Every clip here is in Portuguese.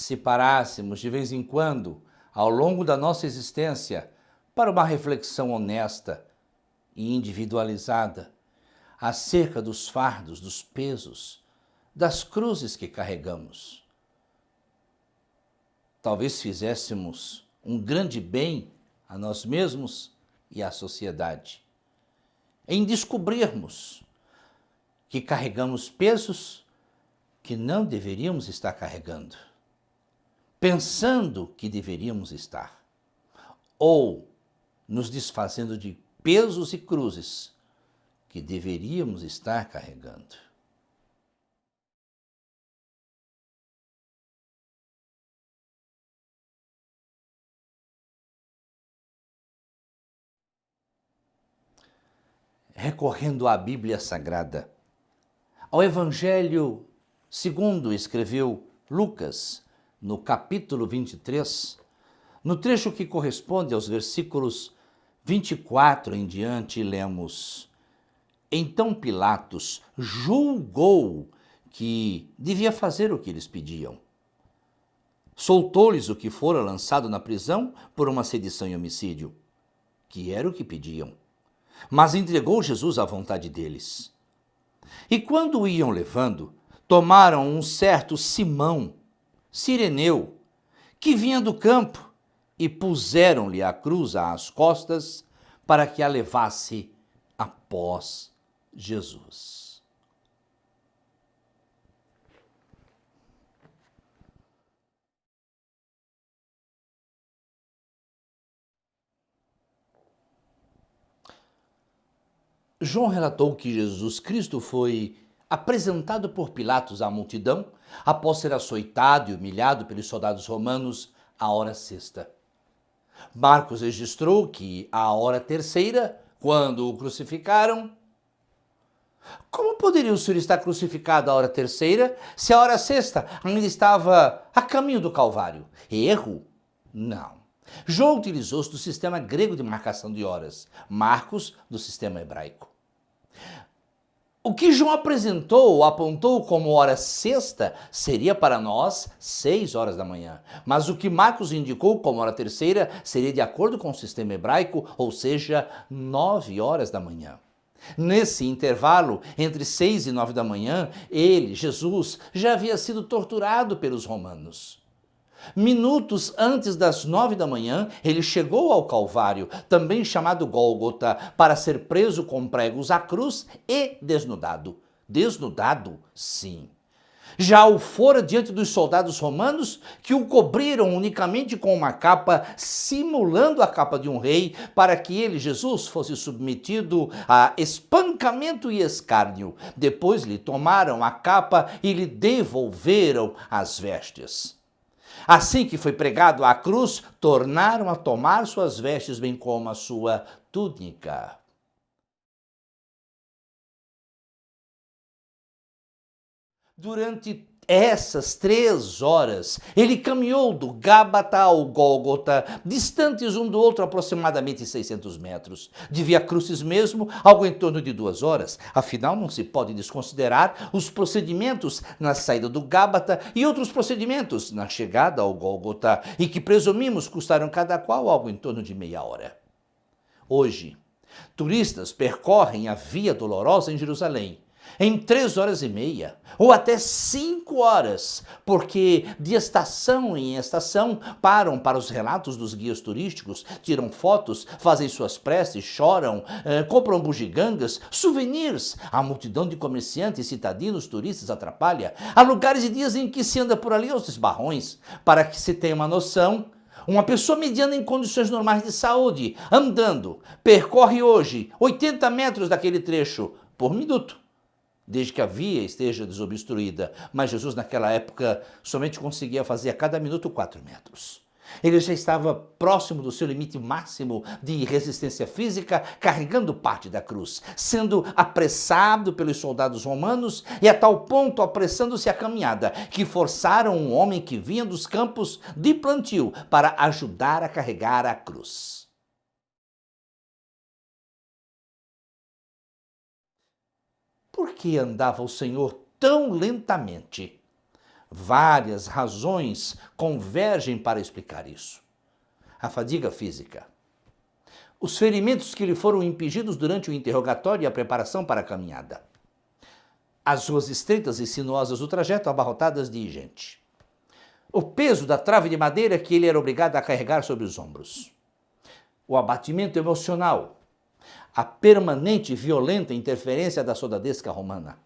se parássemos de vez em quando, ao longo da nossa existência, para uma reflexão honesta e individualizada acerca dos fardos, dos pesos, das cruzes que carregamos, talvez fizéssemos um grande bem a nós mesmos e à sociedade, em descobrirmos que carregamos pesos que não deveríamos estar carregando, pensando que deveríamos estar, ou nos desfazendo de pesos e cruzes que deveríamos estar carregando. Recorrendo à Bíblia Sagrada, ao Evangelho segundo escreveu Lucas, no capítulo 23, no trecho que corresponde aos versículos 24 em diante, lemos: Então Pilatos julgou que devia fazer o que eles pediam. Soltou-lhes o que fora lançado na prisão por uma sedição e homicídio, que era o que pediam, mas entregou Jesus à vontade deles. E quando o iam levando, tomaram um certo Simão, Cireneu, que vinha do campo, e puseram-lhe a cruz às costas para que a levasse após Jesus. João relatou que Jesus Cristo foi apresentado por Pilatos à multidão após ser açoitado e humilhado pelos soldados romanos à hora sexta. Marcos registrou que à hora terceira, quando o crucificaram. Como poderia o Senhor estar crucificado à hora terceira se a hora sexta ainda estava a caminho do Calvário? Erro? Não. João utilizou-se do sistema grego de marcação de horas, Marcos do sistema hebraico. O que João apresentou ou apontou como hora sexta seria para nós 6 horas da manhã, mas o que Marcos indicou como hora terceira seria de acordo com o sistema hebraico, ou seja, 9 horas da manhã. Nesse intervalo, entre 6 e 9 da manhã, ele, Jesus, já havia sido torturado pelos romanos. Minutos antes das 9 da manhã, ele chegou ao Calvário, também chamado Gólgota, para ser preso com pregos à cruz e desnudado. Desnudado, sim. Já o fora diante dos soldados romanos, que o cobriram unicamente com uma capa, simulando a capa de um rei, para que ele, Jesus, fosse submetido a espancamento e escárnio. Depois lhe tomaram a capa e lhe devolveram as vestes. Assim que foi pregado à cruz, tornaram a tomar suas vestes, bem como a sua túnica. Durante essas 3 horas, ele caminhou do Gábata ao Gólgota, distantes um do outro aproximadamente 600 metros. De Via Crucis mesmo, algo em torno de 2 horas. Afinal, não se pode desconsiderar os procedimentos na saída do Gábata e outros procedimentos na chegada ao Gólgota, e que presumimos custaram cada qual algo em torno de meia hora. Hoje, turistas percorrem a Via Dolorosa em Jerusalém em 3 horas e meia, ou até 5 horas, porque de estação em estação param para os relatos dos guias turísticos, tiram fotos, fazem suas preces, choram, compram bugigangas, souvenirs. A multidão de comerciantes, citadinos, turistas atrapalha. Há lugares e dias em que se anda por ali aos esbarrões. Para que se tenha uma noção, uma pessoa mediana em condições normais de saúde, andando, percorre hoje 80 metros daquele trecho por minuto, desde que a via esteja desobstruída. Mas Jesus naquela época somente conseguia fazer a cada minuto 4 metros. Ele já estava próximo do seu limite máximo de resistência física, carregando parte da cruz, sendo apressado pelos soldados romanos e a tal ponto apressando-se a caminhada, que forçaram um homem que vinha dos campos de plantio para ajudar a carregar a cruz. Por que andava o Senhor tão lentamente? Várias razões convergem para explicar isso. A fadiga física, os ferimentos que lhe foram impingidos durante o interrogatório e a preparação para a caminhada, as ruas estreitas e sinuosas do trajeto abarrotadas de gente, o peso da trave de madeira que ele era obrigado a carregar sobre os ombros, o abatimento emocional, a permanente e violenta interferência da soldadesca romana.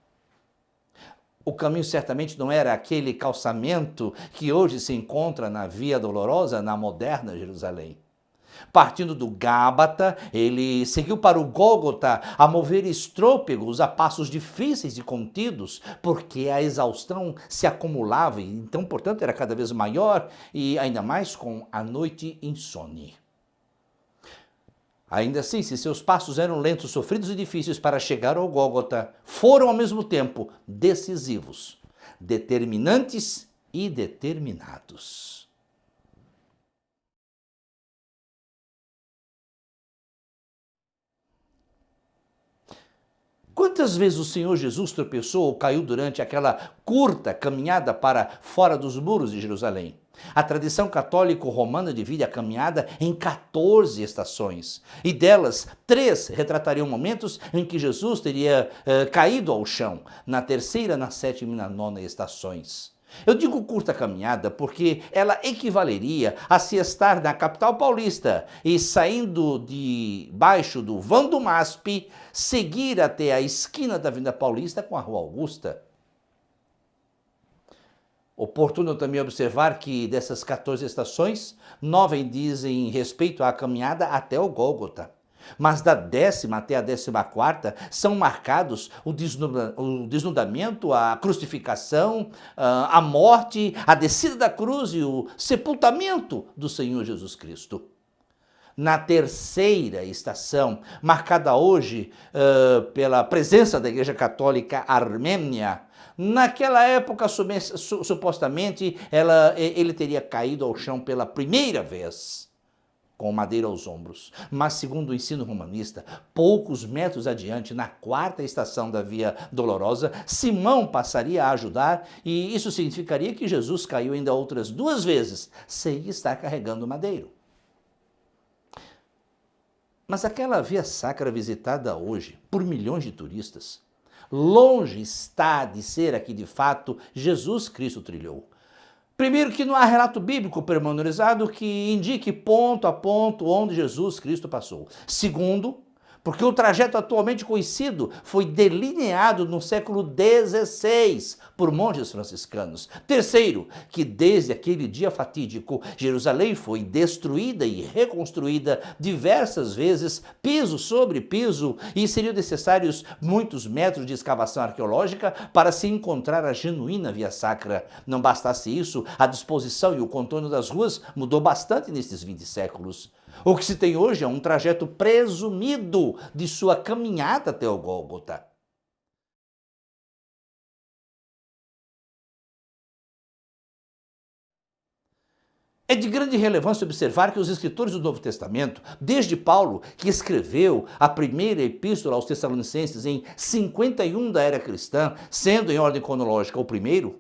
O caminho certamente não era aquele calçamento que hoje se encontra na Via Dolorosa, na moderna Jerusalém. Partindo do Gábata, ele seguiu para o Gólgota a mover estrôpegos a passos difíceis e contidos, porque a exaustão se acumulava e então, portanto, era cada vez maior e ainda mais com a noite insone. Ainda assim, se seus passos eram lentos, sofridos e difíceis para chegar ao Gólgota, foram ao mesmo tempo decisivos, determinantes e determinados. Quantas vezes o Senhor Jesus tropeçou ou caiu durante aquela curta caminhada para fora dos muros de Jerusalém? A tradição católico-romana divide a caminhada em 14 estações, e delas, 3 retratariam momentos em que Jesus teria caído ao chão, na terceira, na sétima e na nona estações. Eu digo curta caminhada porque ela equivaleria a se estar na capital paulista e, saindo de baixo do vão do MASP, seguir até a esquina da Avenida Paulista com a Rua Augusta. Oportuno também observar que dessas 14 estações, 9 dizem respeito à caminhada até o Gólgota. Mas da 10ª até a 14ª são marcados o desnudamento, a crucificação, a morte, a descida da cruz e o sepultamento do Senhor Jesus Cristo. Na terceira estação, marcada hoje pela presença da Igreja Católica Armênia, naquela época, supostamente, ele teria caído ao chão pela primeira vez, com madeira aos ombros. Mas, segundo o ensino romanista, poucos metros adiante, na 4ª estação da Via Dolorosa, Simão passaria a ajudar, e isso significaria que Jesus caiu ainda outras 2 vezes, sem estar carregando madeiro. Mas aquela via sacra visitada hoje por milhões de turistas, longe está de ser a que de fato Jesus Cristo trilhou. Primeiro, que não há relato bíblico pormenorizado que indique ponto a ponto onde Jesus Cristo passou. Segundo, porque o trajeto atualmente conhecido foi delineado no século XVI por monges franciscanos. Terceiro, que desde aquele dia fatídico, Jerusalém foi destruída e reconstruída diversas vezes, piso sobre piso, e seriam necessários muitos metros de escavação arqueológica para se encontrar a genuína Via Sacra. Não bastasse isso, a disposição e o contorno das ruas mudou bastante nesses 20 séculos. O que se tem hoje é um trajeto presumido de sua caminhada até o Gólgota. É de grande relevância observar que os escritores do Novo Testamento, desde Paulo, que escreveu a primeira epístola aos Tessalonicenses em 51 da era cristã, sendo em ordem cronológica o primeiro,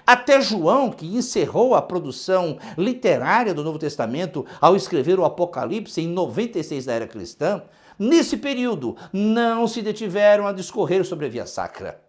até João, que encerrou a produção literária do Novo Testamento ao escrever o Apocalipse em 96 da era cristã, nesse período não se detiveram a discorrer sobre a Via Sacra.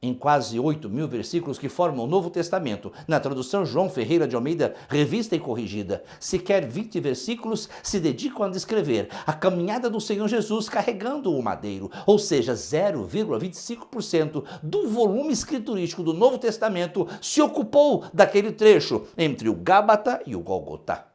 Em quase 8.000 versículos que formam o Novo Testamento, na tradução João Ferreira de Almeida, revista e corrigida, sequer 20 versículos se dedicam a descrever a caminhada do Senhor Jesus carregando o madeiro, ou seja, 0,25% do volume escriturístico do Novo Testamento se ocupou daquele trecho entre o Gábata e o Gólgota.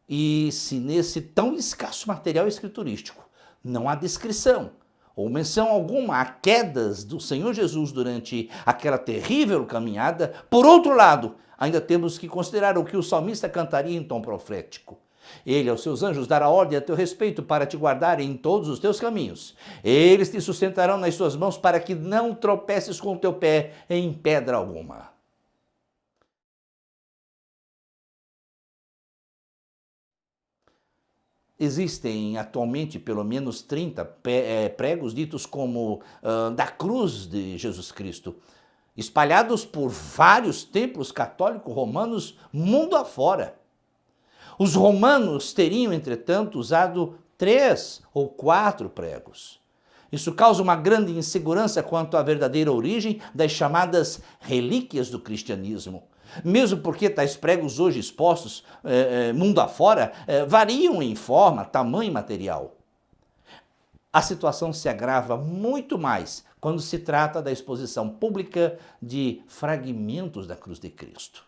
E se nesse tão escasso material escriturístico não há descrição ou menção alguma a quedas do Senhor Jesus durante aquela terrível caminhada, por outro lado, ainda temos que considerar o que o salmista cantaria em tom profético. Ele aos seus anjos dará ordem a teu respeito para te guardarem em todos os teus caminhos. Eles te sustentarão nas suas mãos para que não tropeces com o teu pé em pedra alguma. Existem atualmente pelo menos 30 pregos ditos como da cruz de Jesus Cristo. espalhados por vários templos católicos romanos mundo afora. Os romanos teriam, entretanto, usado 3 ou 4 pregos. Isso causa uma grande insegurança quanto à verdadeira origem das chamadas relíquias do cristianismo. Mesmo porque tais pregos hoje expostos mundo afora variam em forma, tamanho e material. A situação se agrava muito mais quando se trata da exposição pública de fragmentos da cruz de Cristo.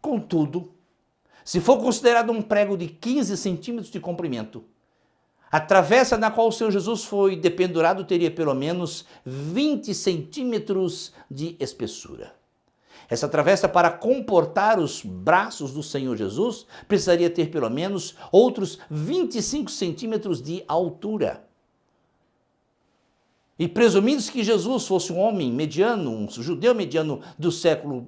Contudo, se for considerado um prego de 15 centímetros de comprimento, a travessa na qual o Senhor Jesus foi dependurado teria pelo menos 20 centímetros de espessura. Essa travessa, para comportar os braços do Senhor Jesus, precisaria ter pelo menos outros 25 centímetros de altura. E presumindo-se que Jesus fosse um homem mediano, um judeu mediano do século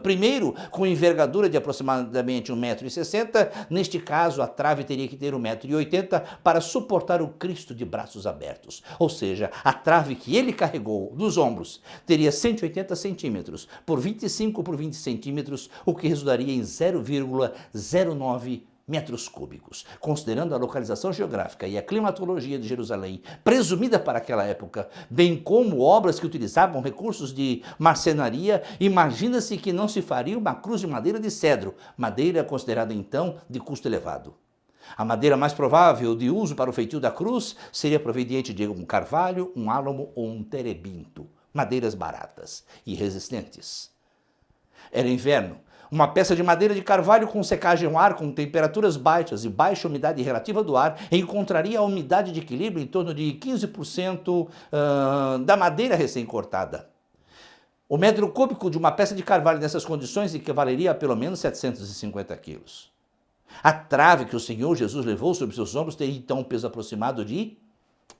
I, com envergadura de aproximadamente 1,60 m, neste caso a trave teria que ter 1,80 m para suportar o Cristo de braços abertos. Ou seja, a trave que ele carregou dos ombros teria 180 centímetros por 25 por 20 centímetros, o que resultaria em 0,09 metros cúbicos. Considerando a localização geográfica e a climatologia de Jerusalém, presumida para aquela época, bem como obras que utilizavam recursos de marcenaria, imagina-se que não se faria uma cruz de madeira de cedro, madeira considerada então de custo elevado. A madeira mais provável de uso para o feitio da cruz seria proveniente de um carvalho, um álamo ou um terebinto, madeiras baratas e resistentes. Era inverno. Uma peça de madeira de carvalho com secagem ao ar, com temperaturas baixas e baixa umidade relativa do ar, encontraria a umidade de equilíbrio em torno de 15% da madeira recém-cortada. O metro cúbico de uma peça de carvalho nessas condições equivaleria a pelo menos 750 quilos. A trave que o Senhor Jesus levou sobre seus ombros teria então um peso aproximado de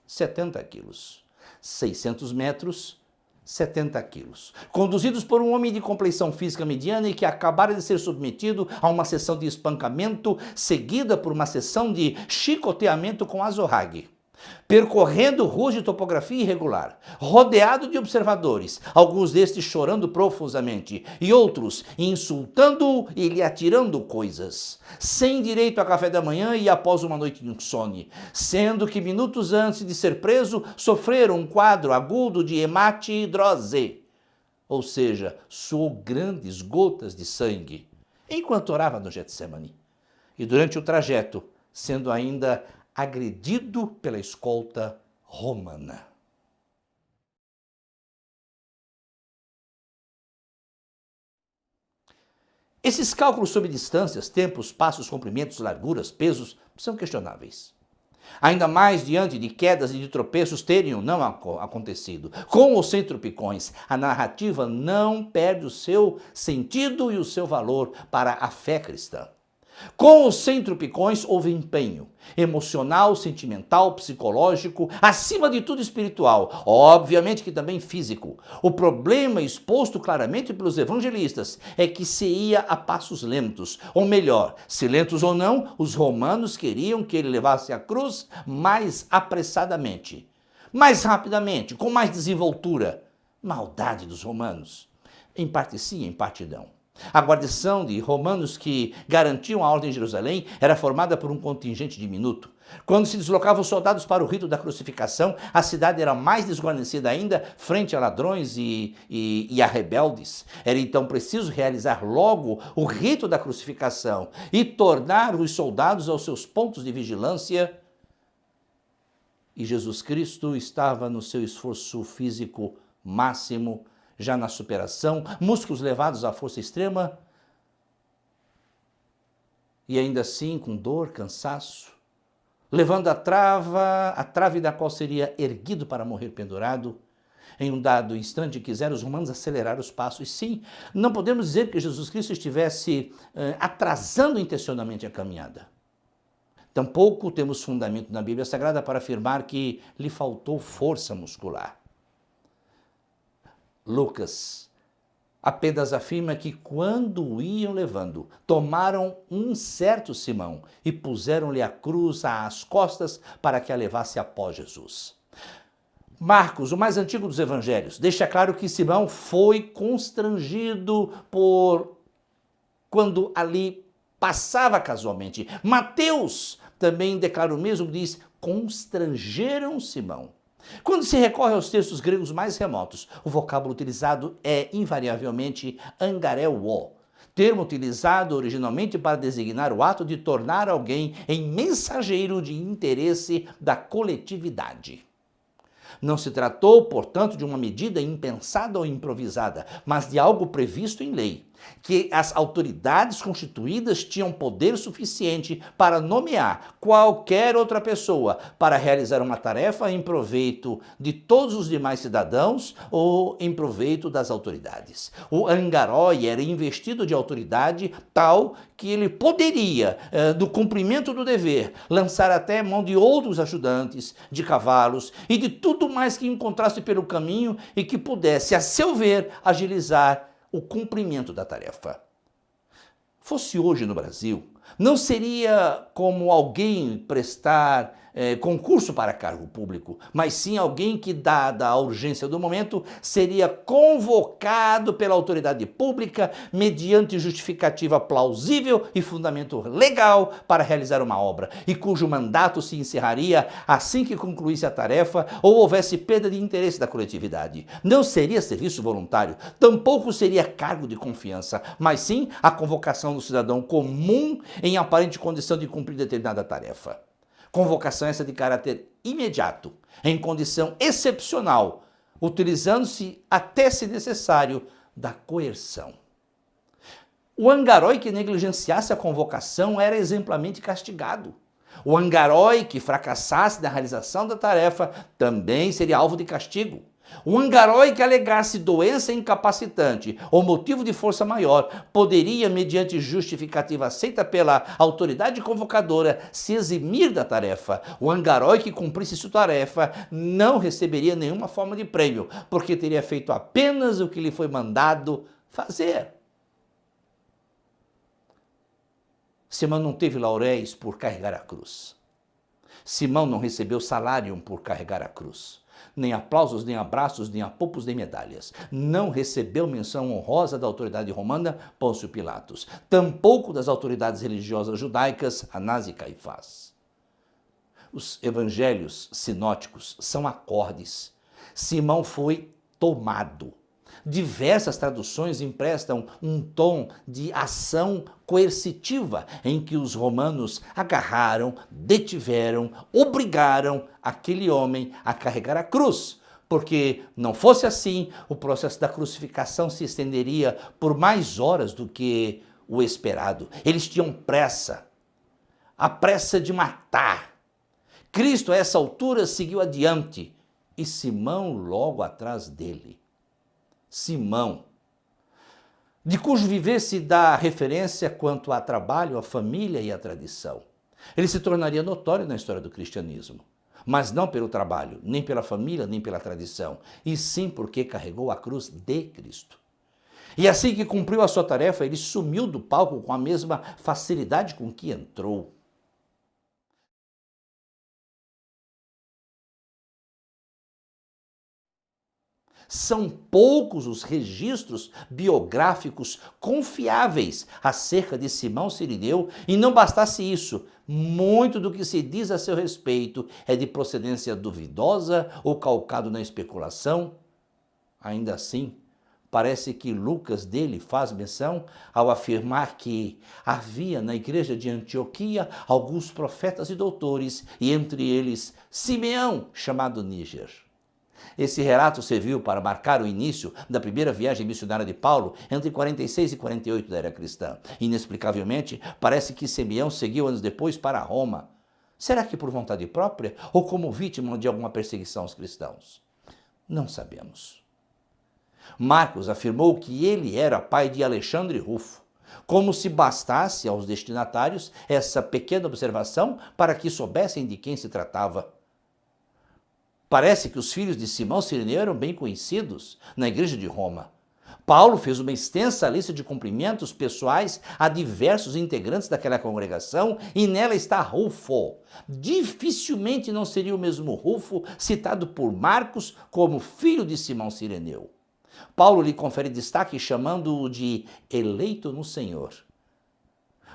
70 quilos. 600 metros, 70 quilos. Conduzidos por um homem de compleição física mediana e que acabara de ser submetido a uma sessão de espancamento, seguida por uma sessão de chicoteamento com azorrague. Percorrendo ruas de topografia irregular, rodeado de observadores, alguns destes chorando profusamente e outros insultando-o e lhe atirando coisas, sem direito a café da manhã e após uma noite de insônia, sendo que minutos antes de ser preso sofreram um quadro agudo de hematidrose, ou seja, suou grandes gotas de sangue, enquanto orava no Getsemane, e durante o trajeto, sendo ainda agredido pela escolta romana. Esses cálculos sobre distâncias, tempos, passos, comprimentos, larguras, pesos, são questionáveis. Ainda mais diante de quedas e de tropeços terem ou não acontecido. Com ou sem tropicões, a narrativa não perde o seu sentido e o seu valor para a fé cristã. Com ou sem tropicões houve empenho emocional, sentimental, psicológico, acima de tudo espiritual, obviamente que também físico. O problema exposto claramente pelos evangelistas é que se ia a passos lentos, ou melhor, se lentos ou não, os romanos queriam que ele levasse a cruz mais apressadamente, mais rapidamente, com mais desenvoltura. Maldade dos romanos. Em parte sim, em parte não. A guarnição de romanos que garantiam a ordem em Jerusalém era formada por um contingente diminuto. Quando se deslocavam os soldados para o rito da crucificação, a cidade era mais desguarnecida ainda frente a ladrões e a rebeldes. Era então preciso realizar logo o rito da crucificação e tornar os soldados aos seus pontos de vigilância. E Jesus Cristo estava no seu esforço físico máximo, já na superação, músculos levados à força extrema, e ainda assim com dor, cansaço, levando a trave da qual seria erguido para morrer pendurado. Em um dado instante quiseram os romanos acelerar os passos. Sim, não podemos dizer que Jesus Cristo estivesse atrasando intencionalmente a caminhada. Tampouco temos fundamento na Bíblia Sagrada para afirmar que lhe faltou força muscular. Lucas apenas afirma que quando o iam levando, tomaram um certo Simão e puseram-lhe a cruz às costas para que a levasse após Jesus. Marcos, o mais antigo dos evangelhos, deixa claro que Simão foi constrangido por quando ali passava casualmente. Mateus também declara o mesmo, diz, constrangeram Simão. Quando se recorre aos textos gregos mais remotos, o vocábulo utilizado é invariavelmente angareuo, termo utilizado originalmente para designar o ato de tornar alguém em mensageiro de interesse da coletividade. Não se tratou, portanto, de uma medida impensada ou improvisada, mas de algo previsto em lei, que as autoridades constituídas tinham poder suficiente para nomear qualquer outra pessoa para realizar uma tarefa em proveito de todos os demais cidadãos ou em proveito das autoridades. O angarói era investido de autoridade tal que ele poderia, do cumprimento do dever, lançar até mão de outros ajudantes, de cavalos e de tudo mais que encontrasse pelo caminho e que pudesse, a seu ver, agilizar o cumprimento da tarefa. Fosse hoje no Brasil, não seria como alguém prestar concurso para cargo público, mas sim alguém que, dada a urgência do momento, seria convocado pela autoridade pública mediante justificativa plausível e fundamento legal para realizar uma obra, e cujo mandato se encerraria assim que concluísse a tarefa ou houvesse perda de interesse da coletividade. Não seria serviço voluntário, tampouco seria cargo de confiança, mas sim a convocação do cidadão comum em aparente condição de cumprir determinada tarefa. Convocação essa de caráter imediato, em condição excepcional, utilizando-se, até se necessário, da coerção. O angarói que negligenciasse a convocação era exemplarmente castigado. O angarói que fracassasse na realização da tarefa também seria alvo de castigo. O angarói que alegasse doença incapacitante ou motivo de força maior poderia, mediante justificativa aceita pela autoridade convocadora, se eximir da tarefa. O angarói que cumprisse sua tarefa não receberia nenhuma forma de prêmio, porque teria feito apenas o que lhe foi mandado fazer. Simão não teve lauréis por carregar a cruz. Simão não recebeu salário por carregar a cruz. Nem aplausos, nem abraços, nem apupos, nem medalhas. Não recebeu menção honrosa da autoridade romana, Pôncio Pilatos. Tampouco das autoridades religiosas judaicas, Anás e Caifás. Os evangelhos sinóticos são acordes. Simão foi tomado. Diversas traduções emprestam um tom de ação coercitiva em que os romanos agarraram, detiveram, obrigaram aquele homem a carregar a cruz, porque não fosse assim, o processo da crucificação se estenderia por mais horas do que o esperado. Eles tinham pressa, a pressa de matar. Cristo a essa altura seguiu adiante e Simão logo atrás dele. Simão, de cujo viver se dá referência quanto a trabalho, a família e a tradição. Ele se tornaria notório na história do cristianismo, mas não pelo trabalho, nem pela família, nem pela tradição, e sim porque carregou a cruz de Cristo. E assim que cumpriu a sua tarefa, ele sumiu do palco com a mesma facilidade com que entrou. São poucos os registros biográficos confiáveis acerca de Simão Cirineu, e não bastasse isso, muito do que se diz a seu respeito é de procedência duvidosa ou calcado na especulação. Ainda assim, parece que Lucas dele faz menção ao afirmar que havia na igreja de Antioquia alguns profetas e doutores, e entre eles Simeão, chamado Níger. Esse relato serviu para marcar o início da primeira viagem missionária de Paulo entre 46 e 48 da era cristã. Inexplicavelmente, parece que Simeão seguiu anos depois para Roma. Será que por vontade própria ou como vítima de alguma perseguição aos cristãos? Não sabemos. Marcos afirmou que ele era pai de Alexandre Rufo, como se bastasse aos destinatários essa pequena observação para que soubessem de quem se tratava. Parece que os filhos de Simão Cirineu eram bem conhecidos na igreja de Roma. Paulo fez uma extensa lista de cumprimentos pessoais a diversos integrantes daquela congregação e nela está Rufo. Dificilmente não seria o mesmo Rufo citado por Marcos como filho de Simão Cireneu. Paulo lhe confere destaque chamando-o de eleito no Senhor,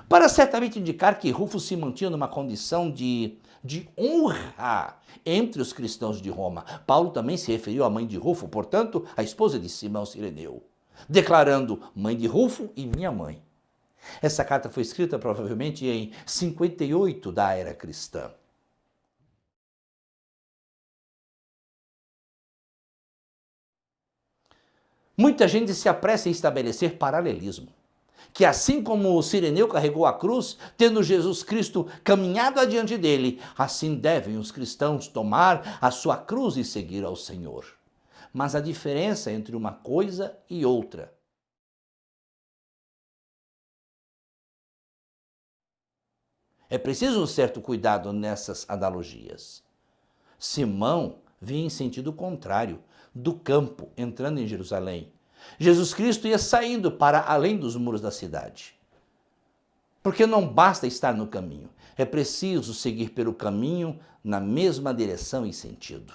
para certamente indicar que Rufo se mantinha numa condição de honra entre os cristãos de Roma. Paulo também se referiu à mãe de Rufo, portanto, a esposa de Simão Cireneu, declarando mãe de Rufo e minha mãe. Essa carta foi escrita provavelmente em 58 da era cristã. Muita gente se apressa em estabelecer paralelismo, que assim como Cireneu carregou a cruz, tendo Jesus Cristo caminhado adiante dele, assim devem os cristãos tomar a sua cruz e seguir ao Senhor. Mas a diferença entre uma coisa e outra. É preciso um certo cuidado nessas analogias. Simão vinha em sentido contrário, do campo, entrando em Jerusalém. Jesus Cristo ia saindo para além dos muros da cidade. Porque não basta estar no caminho, é preciso seguir pelo caminho na mesma direção e sentido.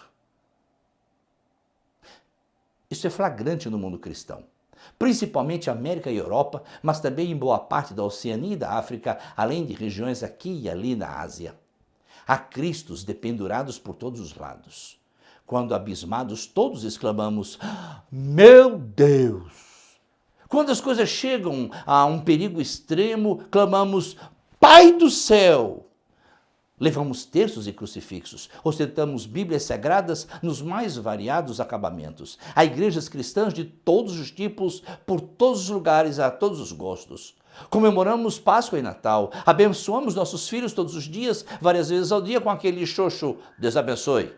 Isso é flagrante no mundo cristão, principalmente América e Europa, mas também em boa parte da Oceania e da África, além de regiões aqui e ali na Ásia. Há cristos dependurados por todos os lados. Quando abismados, todos exclamamos, meu Deus! Quando as coisas chegam a um perigo extremo, clamamos, Pai do céu! Levamos terços e crucifixos, ostentamos Bíblias sagradas nos mais variados acabamentos. Há igrejas cristãs de todos os tipos, por todos os lugares, a todos os gostos. Comemoramos Páscoa e Natal, abençoamos nossos filhos todos os dias, várias vezes ao dia, com aquele xoxo, Deus abençoe.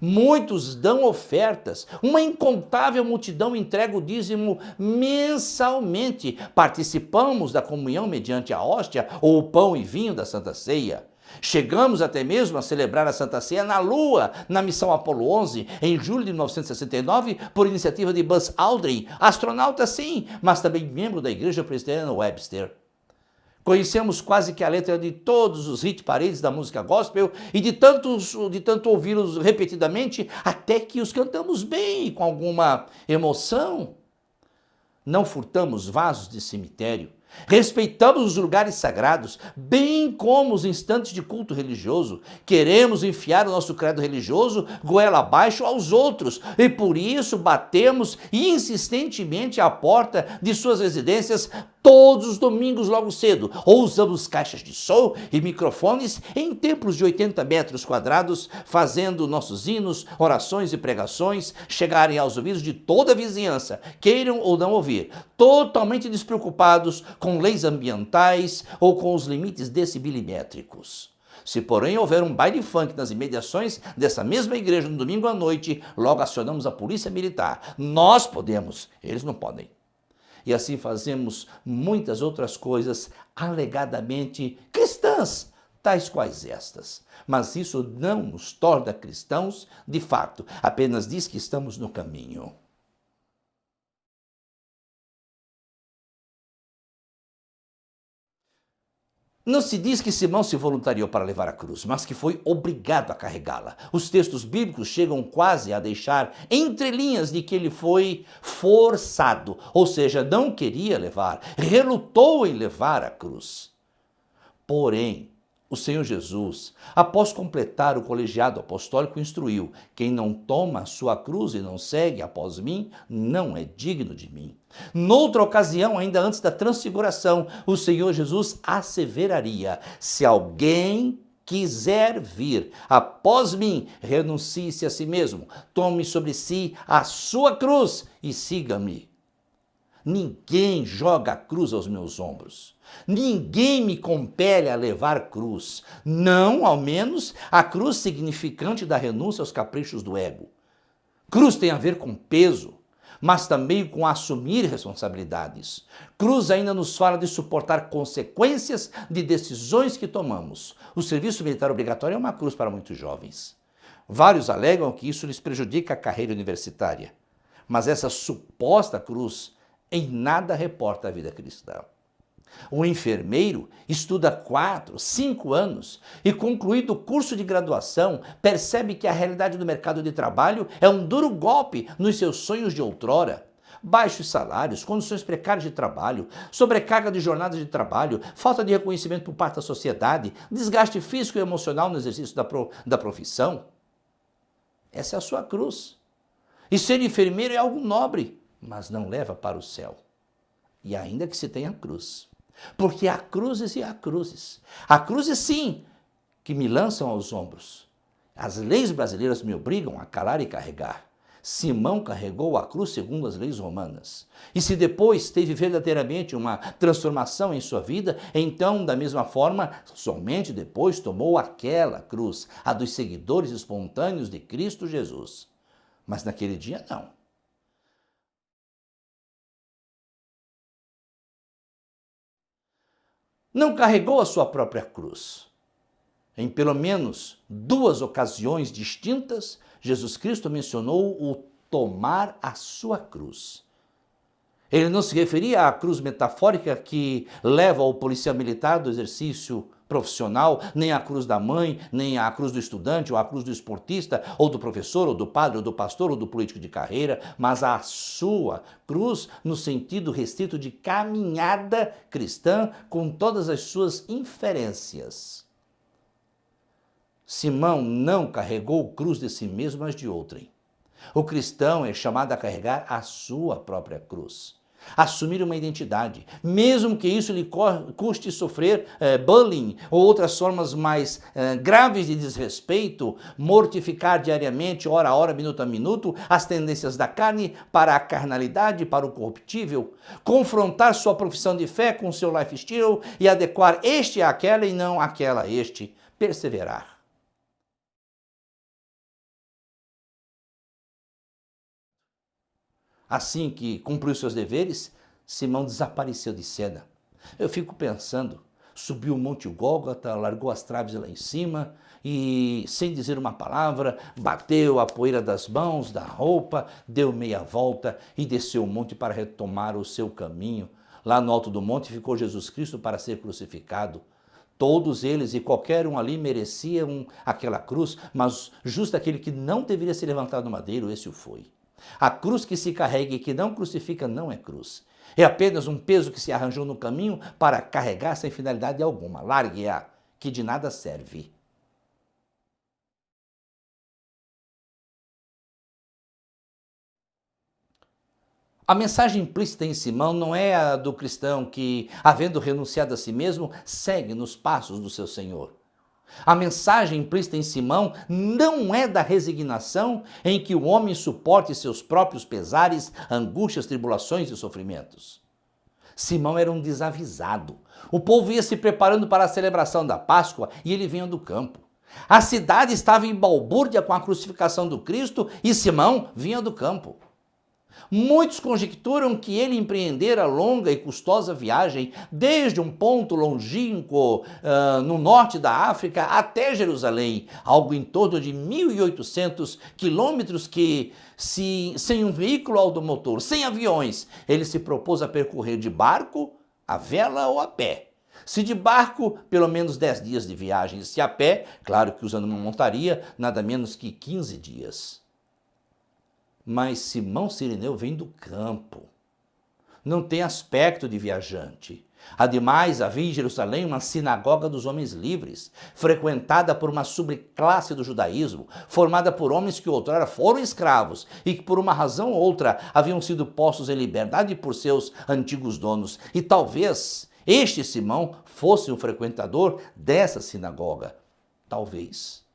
Muitos dão ofertas, uma incontável multidão entrega o dízimo mensalmente. Participamos da comunhão mediante a hóstia ou o pão e vinho da Santa Ceia. Chegamos até mesmo a celebrar a Santa Ceia na Lua, na missão Apolo 11, em julho de 1969, por iniciativa de Buzz Aldrin, astronauta sim, mas também membro da Igreja Presbiteriana Webster. Conhecemos quase que a letra de todos os hit parades da música gospel e de tanto ouvi-los repetidamente, até que os cantamos bem e com alguma emoção. Não furtamos vasos de cemitério, respeitamos os lugares sagrados, bem como os instantes de culto religioso. Queremos enfiar o nosso credo religioso goela abaixo aos outros e por isso batemos insistentemente à porta de suas residências todos os domingos logo cedo, ou usamos caixas de som e microfones em templos de 80 metros quadrados, fazendo nossos hinos, orações e pregações chegarem aos ouvidos de toda a vizinhança, queiram ou não ouvir, totalmente despreocupados com leis ambientais ou com os limites decibelimétricos. Se porém houver um baile funk nas imediações dessa mesma igreja no domingo à noite, logo acionamos a polícia militar. Nós podemos, eles não podem. E assim fazemos muitas outras coisas alegadamente cristãs, tais quais estas. Mas isso não nos torna cristãos de fato, apenas diz que estamos no caminho. Não se diz que Simão se voluntariou para levar a cruz, mas que foi obrigado a carregá-la. Os textos bíblicos chegam quase a deixar entrelinhas de que ele foi forçado, ou seja, não queria levar, relutou em levar a cruz. Porém, o Senhor Jesus, após completar o colegiado apostólico, instruiu: quem não toma a sua cruz e não segue após mim, não é digno de mim. Noutra ocasião, ainda antes da transfiguração, o Senhor Jesus asseveraria: se alguém quiser vir após mim, renuncie-se a si mesmo, tome sobre si a sua cruz e siga-me. Ninguém joga a cruz aos meus ombros. Ninguém me compele a levar cruz. Não, ao menos, a cruz significante da renúncia aos caprichos do ego. Cruz tem a ver com peso, mas também com assumir responsabilidades. Cruz ainda nos fala de suportar consequências de decisões que tomamos. O serviço militar obrigatório é uma cruz para muitos jovens. Vários alegam que isso lhes prejudica a carreira universitária. Mas essa suposta cruz em nada reporta a vida cristã. O enfermeiro estuda 4, 5 anos e, concluído o curso de graduação, percebe que a realidade do mercado de trabalho é um duro golpe nos seus sonhos de outrora. Baixos salários, condições precárias de trabalho, sobrecarga de jornadas de trabalho, falta de reconhecimento por parte da sociedade, desgaste físico e emocional no exercício da profissão. Essa é a sua cruz. E ser enfermeiro é algo nobre, mas não leva para o céu. E ainda que se tenha cruz. Porque há cruzes e há cruzes. Há cruzes, sim, que me lançam aos ombros. As leis brasileiras me obrigam a calar e carregar. Simão carregou a cruz segundo as leis romanas. E se depois teve verdadeiramente uma transformação em sua vida, então, da mesma forma, somente depois tomou aquela cruz, a dos seguidores espontâneos de Cristo Jesus. Mas naquele dia, não. Não carregou a sua própria cruz. Em pelo menos 2 ocasiões distintas, Jesus Cristo mencionou o tomar a sua cruz. Ele não se referia à cruz metafórica que leva o policial militar do exercício profissional, nem à cruz da mãe, nem à cruz do estudante, ou à cruz do esportista, ou do professor, ou do padre, ou do pastor, ou do político de carreira, mas à sua cruz no sentido restrito de caminhada cristã com todas as suas inferências. Simão não carregou cruz de si mesmo, mas de outrem. O cristão é chamado a carregar a sua própria cruz. Assumir uma identidade, mesmo que isso lhe custe sofrer bullying ou outras formas mais graves de desrespeito, mortificar diariamente, hora a hora, minuto a minuto, as tendências da carne para a carnalidade, para o corruptível, confrontar sua profissão de fé com seu lifestyle e adequar este àquela e não aquela a este, perseverar. Assim que cumpriu seus deveres, Simão desapareceu de cena. Eu fico pensando, subiu o Monte Gólgota, largou as traves lá em cima e, sem dizer uma palavra, bateu a poeira das mãos, da roupa, deu meia volta e desceu o monte para retomar o seu caminho. Lá no alto do monte ficou Jesus Cristo para ser crucificado. Todos eles e qualquer um ali mereciam aquela cruz, mas justo aquele que não deveria ser levantado do madeiro, esse o foi. A cruz que se carrega e que não crucifica não é cruz. É apenas um peso que se arranjou no caminho para carregar sem finalidade alguma. Largue-a, que de nada serve. A mensagem implícita em Simão não é a do cristão que, havendo renunciado a si mesmo, segue nos passos do seu Senhor. A mensagem implícita em Simão não é da resignação em que o homem suporte seus próprios pesares, angústias, tribulações e sofrimentos. Simão era um desavisado. O povo ia se preparando para a celebração da Páscoa e ele vinha do campo. A cidade estava em balbúrdia com a crucificação do Cristo e Simão vinha do campo. Muitos conjecturam que ele empreendera longa e custosa viagem desde um ponto longínquo no norte da África até Jerusalém, algo em torno de 1.800 quilômetros que, sem um veículo automotor, sem aviões, ele se propôs a percorrer de barco, a vela ou a pé. Se de barco, pelo menos 10 dias de viagem, se a pé, claro que usando uma montaria, nada menos que 15 dias. Mas Simão Cireneu vem do campo. Não tem aspecto de viajante. Ademais, havia em Jerusalém uma sinagoga dos homens livres, frequentada por uma subclasse do judaísmo, formada por homens que outrora foram escravos e que por uma razão ou outra haviam sido postos em liberdade por seus antigos donos. E talvez este Simão fosse um frequentador dessa sinagoga. Talvez.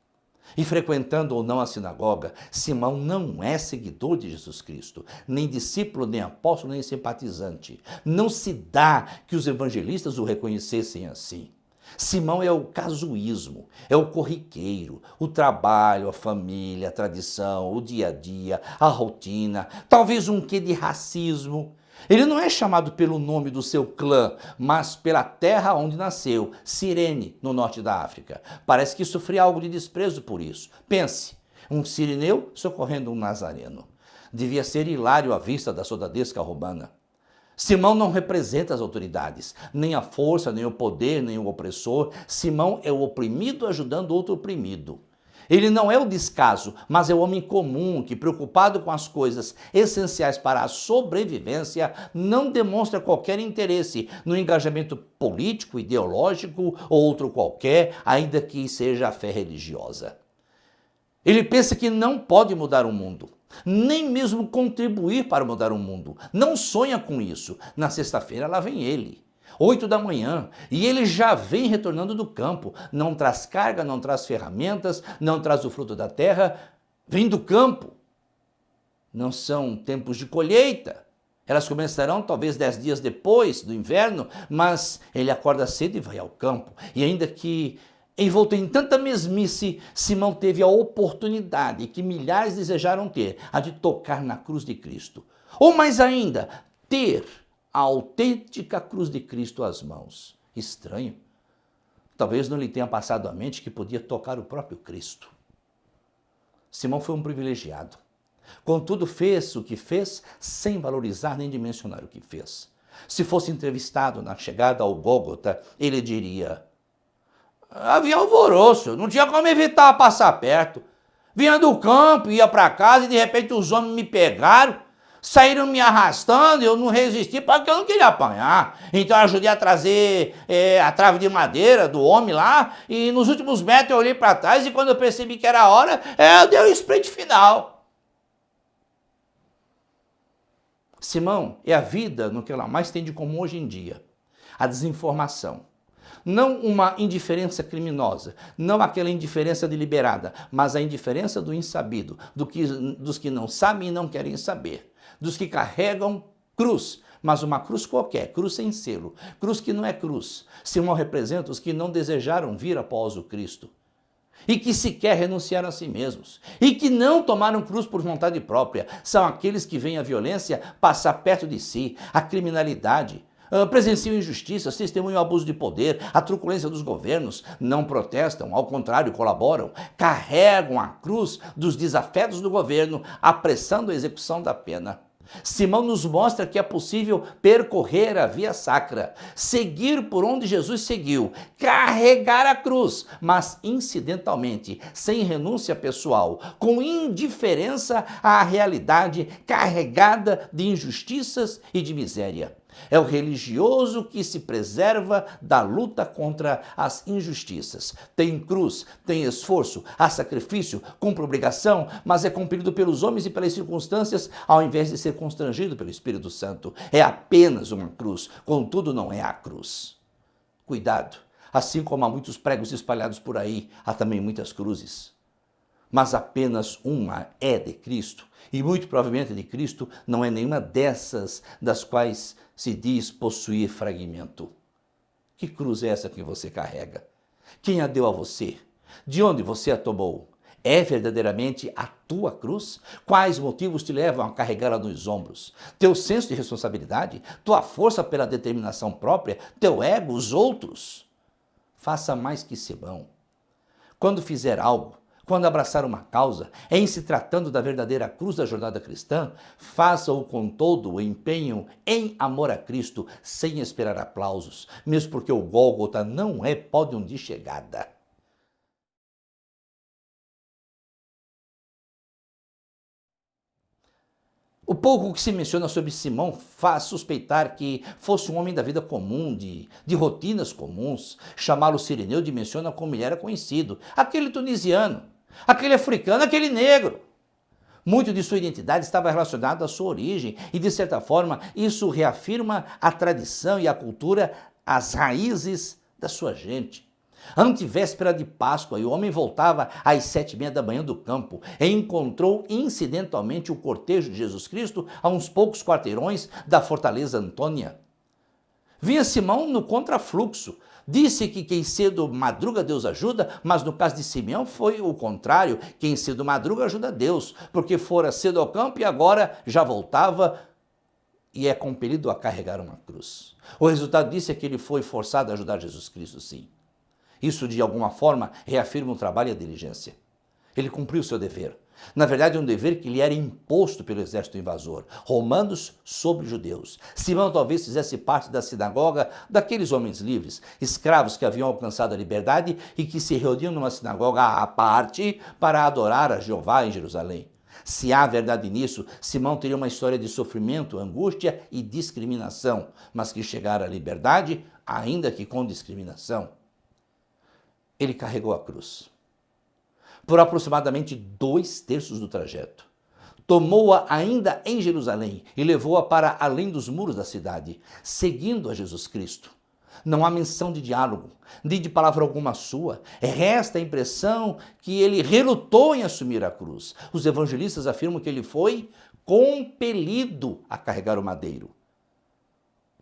E frequentando ou não a sinagoga, Simão não é seguidor de Jesus Cristo, nem discípulo, nem apóstolo, nem simpatizante. Não se dá que os evangelistas o reconhecessem assim. Simão é o casuísmo, é o corriqueiro, o trabalho, a família, a tradição, o dia a dia, a rotina, talvez um quê de racismo. Ele não é chamado pelo nome do seu clã, mas pela terra onde nasceu, Cirene, no norte da África. Parece que sofria algo de desprezo por isso. Pense, um sirineu socorrendo um nazareno. Devia ser hilário à vista da soldadesca romana. Simão não representa as autoridades, nem a força, nem o poder, nem o opressor. Simão é o oprimido ajudando outro oprimido. Ele não é o descaso, mas é o homem comum que, preocupado com as coisas essenciais para a sobrevivência, não demonstra qualquer interesse no engajamento político, ideológico ou outro qualquer, ainda que seja a fé religiosa. Ele pensa que não pode mudar o mundo, nem mesmo contribuir para mudar o mundo. Não sonha com isso. Na sexta-feira lá vem ele, 8 da manhã, e ele já vem retornando do campo. Não traz carga, não traz ferramentas, não traz o fruto da terra, vem do campo. Não são tempos de colheita. Elas começarão talvez 10 dias depois do inverno, mas ele acorda cedo e vai ao campo. E ainda que envolto em tanta mesmice, Simão teve a oportunidade que milhares desejaram ter, a de tocar na cruz de Cristo. Ou mais ainda, ter a autêntica cruz de Cristo às mãos. Estranho. Talvez não lhe tenha passado à mente que podia tocar o próprio Cristo. Simão foi um privilegiado. Contudo, fez o que fez sem valorizar nem dimensionar o que fez. Se fosse entrevistado na chegada ao Gólgota, ele diria: havia alvoroço, não tinha como evitar passar perto. Vinha do campo, ia para casa e de repente os homens me pegaram, saíram me arrastando, eu não resisti porque eu não queria apanhar. Então eu ajudei a trazer a trave de madeira do homem lá e nos últimos metros eu olhei para trás e quando eu percebi que era a hora, eu dei o sprint final. Simão é a vida no que ela mais tem de comum hoje em dia, a desinformação. Não uma indiferença criminosa, não aquela indiferença deliberada, mas a indiferença do insabido, dos que não sabem e não querem saber, dos que carregam cruz, mas uma cruz qualquer, cruz sem selo, cruz que não é cruz. Simão representa os que não desejaram vir após o Cristo e que sequer renunciaram a si mesmos e que não tomaram cruz por vontade própria. São aqueles que veem a violência passar perto de si, a criminalidade, presenciam injustiças, testemunham o abuso de poder, a truculência dos governos, não protestam, ao contrário, colaboram, carregam a cruz dos desafetos do governo, apressando a execução da pena. Simão nos mostra que é possível percorrer a via sacra, seguir por onde Jesus seguiu, carregar a cruz, mas incidentalmente, sem renúncia pessoal, com indiferença à realidade carregada de injustiças e de miséria. É o religioso que se preserva da luta contra as injustiças. Tem cruz, tem esforço, há sacrifício, cumpre obrigação, mas é compelido pelos homens e pelas circunstâncias, ao invés de ser constrangido pelo Espírito Santo. É apenas uma cruz, contudo não é a cruz. Cuidado, assim como há muitos pregos espalhados por aí, há também muitas cruzes. Mas apenas uma é de Cristo, e muito provavelmente de Cristo não é nenhuma dessas das quais se diz possuir fragmento. Que cruz é essa que você carrega? Quem a deu a você? De onde você a tomou? É verdadeiramente a tua cruz? Quais motivos te levam a carregá-la nos ombros? Teu senso de responsabilidade? Tua força pela determinação própria? Teu ego? Os outros? Faça mais que Simão. Quando fizer algo, quando abraçar uma causa, em se tratando da verdadeira cruz da jornada cristã, faça-o com todo o empenho em amor a Cristo, sem esperar aplausos, mesmo porque o Gólgota não é pódio de chegada. O pouco que se menciona sobre Simão faz suspeitar que fosse um homem da vida comum, de rotinas comuns. Chamá-lo Cireneu dimensiona como ele era conhecido, aquele tunisiano, aquele africano, aquele negro. Muito de sua identidade estava relacionado à sua origem e, de certa forma, isso reafirma a tradição e a cultura, as raízes da sua gente. Antevéspera de Páscoa, e o homem voltava às 7h30 da manhã do campo e encontrou incidentalmente o cortejo de Jesus Cristo a uns poucos quarteirões da fortaleza Antônia. Vinha Simão no contrafluxo. Disse que quem cedo madruga Deus ajuda, mas no caso de Simeão foi o contrário. Quem cedo madruga ajuda Deus, porque fora cedo ao campo e agora já voltava e é compelido a carregar uma cruz. O resultado disso é que ele foi forçado a ajudar Jesus Cristo, sim. Isso, de alguma forma, reafirma o trabalho e a diligência. Ele cumpriu o seu dever, Na verdade, um dever que lhe era imposto pelo exército invasor, romanos sobre judeus. Simão talvez fizesse parte da sinagoga daqueles homens livres, escravos que haviam alcançado a liberdade e que se reuniam numa sinagoga à parte para adorar a Jeová em Jerusalém. Se há verdade nisso, Simão teria uma história de sofrimento, angústia e discriminação, mas que chegara à liberdade, ainda que com discriminação. Ele carregou a cruz por aproximadamente 2/3 do trajeto. Tomou-a ainda em Jerusalém e levou-a para além dos muros da cidade, seguindo a Jesus Cristo. Não há menção de diálogo, nem de palavra alguma sua. Resta a impressão que ele relutou em assumir a cruz. Os evangelistas afirmam que ele foi compelido a carregar o madeiro.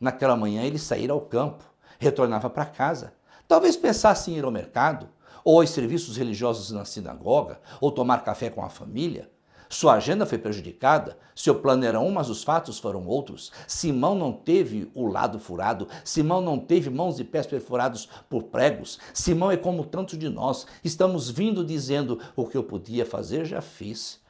Naquela manhã ele saíra ao campo, retornava para casa. Talvez pensasse em ir ao mercado, ou aos serviços religiosos na sinagoga, ou tomar café com a família. Sua agenda foi prejudicada, seu plano era um, mas os fatos foram outros. Simão não teve o lado furado, Simão não teve mãos e pés perfurados por pregos. Simão é como tantos de nós, estamos vindo dizendo: o que eu podia fazer já fiz.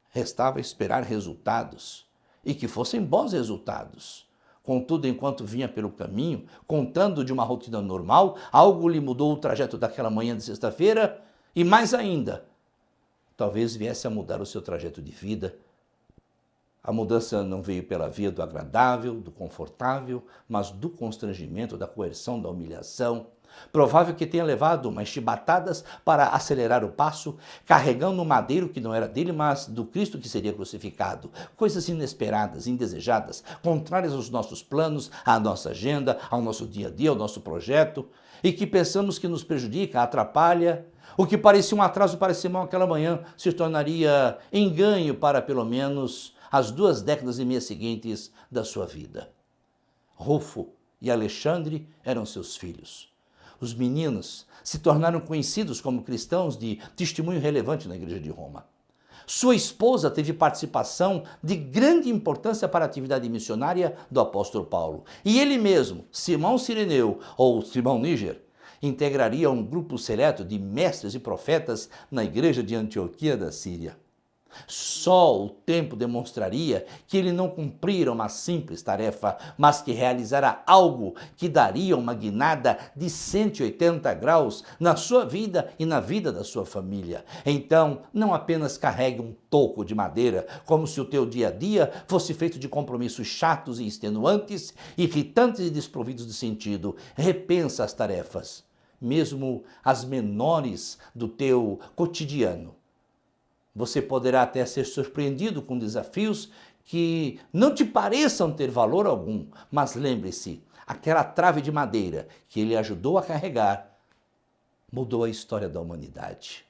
Restava esperar resultados, e que fossem bons resultados. Contudo, enquanto vinha pelo caminho, contando de uma rotina normal, algo lhe mudou o trajeto daquela manhã de sexta-feira e, mais ainda, talvez viesse a mudar o seu trajeto de vida. A mudança não veio pela via do agradável, do confortável, mas do constrangimento, da coerção, da humilhação. Provável que tenha levado umas chibatadas para acelerar o passo, carregando um madeiro que não era dele, mas do Cristo que seria crucificado. Coisas inesperadas, indesejadas, contrárias aos nossos planos, à nossa agenda, ao nosso dia a dia, ao nosso projeto, e que pensamos que nos prejudica, atrapalha. O que parecia um atraso para Simão aquela manhã se tornaria em ganho para pelo menos as 2 décadas e meia seguintes da sua vida. Rufo e Alexandre eram seus filhos. Os meninos se tornaram conhecidos como cristãos de testemunho relevante na Igreja de Roma. Sua esposa teve participação de grande importância para a atividade missionária do apóstolo Paulo. E ele mesmo, Simão Cireneu, ou Simão Níger, integraria um grupo seleto de mestres e profetas na igreja de Antioquia da Síria. Só o tempo demonstraria que ele não cumprira uma simples tarefa, mas que realizara algo que daria uma guinada de 180 graus na sua vida e na vida da sua família. Então, não apenas carregue um toco de madeira, como se o teu dia a dia fosse feito de compromissos chatos e extenuantes, irritantes e desprovidos de sentido. Repensa as tarefas, mesmo as menores do teu cotidiano. Você poderá até ser surpreendido com desafios que não te pareçam ter valor algum, mas lembre-se, aquela trave de madeira que ele ajudou a carregar mudou a história da humanidade.